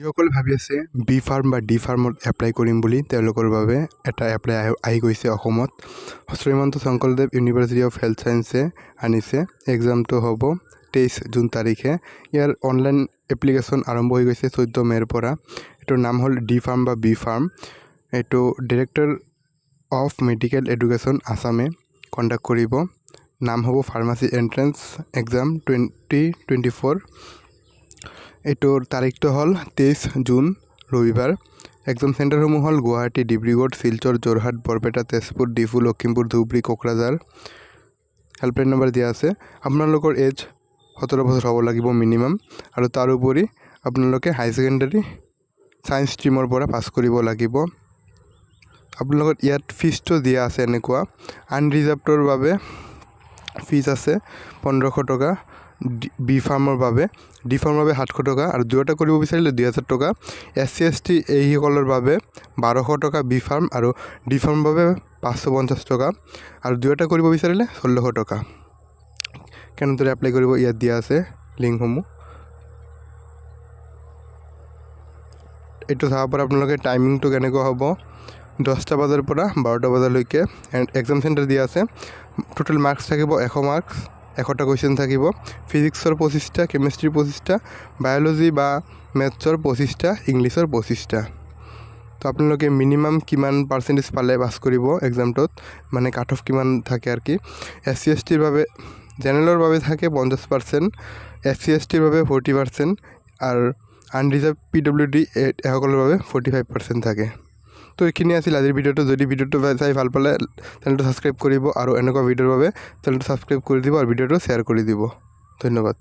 যিসকল ভাবি আছে বি ফাৰ্ম বা ডি ফাৰ্মত এপ্লাই কৰিম বুলি তেওঁলোকৰ বাবে এটা এপ্লাই আহি গৈছে অসমত। Srimanta Sankardev University of Health ছায়েন্সে আনিছে। এক্সামটো হ'ব 23 জুন তাৰিখে। ইয়াৰ অনলাইন এপ্লিকেশ্যন আৰম্ভ হৈ গৈছে 14 মে'ৰ পৰা। এইটোৰ নাম হ'ল ডি ফাৰ্ম বা বি ফাৰ্ম। এইটো ডিৰেক্টৰ অফ মেডিকেল এডুকেশ্যন আছামে কণ্ডাক্ট কৰিব। নাম হ'ব ফাৰ্মাচী এণ্ট্ৰেন্স এক্সাম 2024। এইটোৰ তাৰিখটো হ'ল 23 জুন ৰবিবাৰ। এক্সাম চেণ্টাৰসমূহ হ'ল গুৱাহাটী, ডিব্ৰুগড়, শিলচৰ, যোৰহাট, বৰপেটা, তেজপুৰ, ডিফু, লখিমপুৰ, ধুবুৰী, কোকৰাঝাৰ। হেল্পলাইন নম্বৰ দিয়া আছে। আপোনালোকৰ এজ 17 বছৰ হ'ব লাগিব মিনিমাম, আৰু তাৰোপৰি আপোনালোকে হাই ছেকেণ্ডাৰী ছায়েন্স ষ্ট্ৰীমৰ পৰা পাছ কৰিব লাগিব। আপোনালোকৰ ইয়াত ফিজটো দিয়া আছে এনেকুৱা। আনৰিজাৰ্ভডৰ বাবে ফিজ আছে 1500 টকা, বি ফাৰ্মৰ বাবে, ডি ফাৰ্মৰ বাবে 700 টকা, আৰু দুয়োটা কৰিব বিচাৰিলে 2000 টকা। SC ST এইসকলৰ বাবে 1200 টকা বি ফাৰ্ম, আৰু ডি ফাৰ্মৰ বাবে 550 টকা, আৰু দুয়োটা কৰিব বিচাৰিলে 1600 টকা। কেনেদৰে এপ্লাই কৰিব ইয়াত দিয়া আছে লিংকসমূহ। এইটো চাব পৰা আপোনালোকে টাইমিংটো কেনেকুৱা হ'ব। 10টা বজাৰ পৰা 12টা বজালৈকে এক্সাম চেণ্টাৰ দিয়া আছে। টোটেল মাৰ্কছ থাকিব 100 মাৰ্কছ, 100টা কুৱেশ্যন থাকিব। ফিজিক্সৰ 25টা, কেমেষ্ট্ৰিৰ 25টা, বায়'লজি বা মেথছৰ 25টা, ইংলিছৰ 25টা। তো আপোনালোকে মিনিমাম কিমান পাৰ্চেণ্টেজ পালে পাছ কৰিব এক্সামটোত, মানে কাট অফ কিমান থাকে আৰু কি। SC STৰ বাবে, জেনেৰেলৰ বাবে থাকে 50%, SC STৰ বাবে 40%, আৰু আনৰিজাৰ্ভ PWD এসকলৰ বাবে 45% থাকে। তো এইখিনি আছিল আজিৰ ভিডিঅ'টো। যদি ভিডিঅ'টো চাই ভাল পালে চেনেলটো ছাবস্ক্ৰাইব কৰিব, আৰু এনেকুৱা ভিডিঅ'ৰ বাবে চেনেলটো ছাবস্ক্ৰাইব কৰি দিব, আৰু ভিডিঅ'টো শ্বেয়াৰ কৰি দিব। ধন্যবাদ।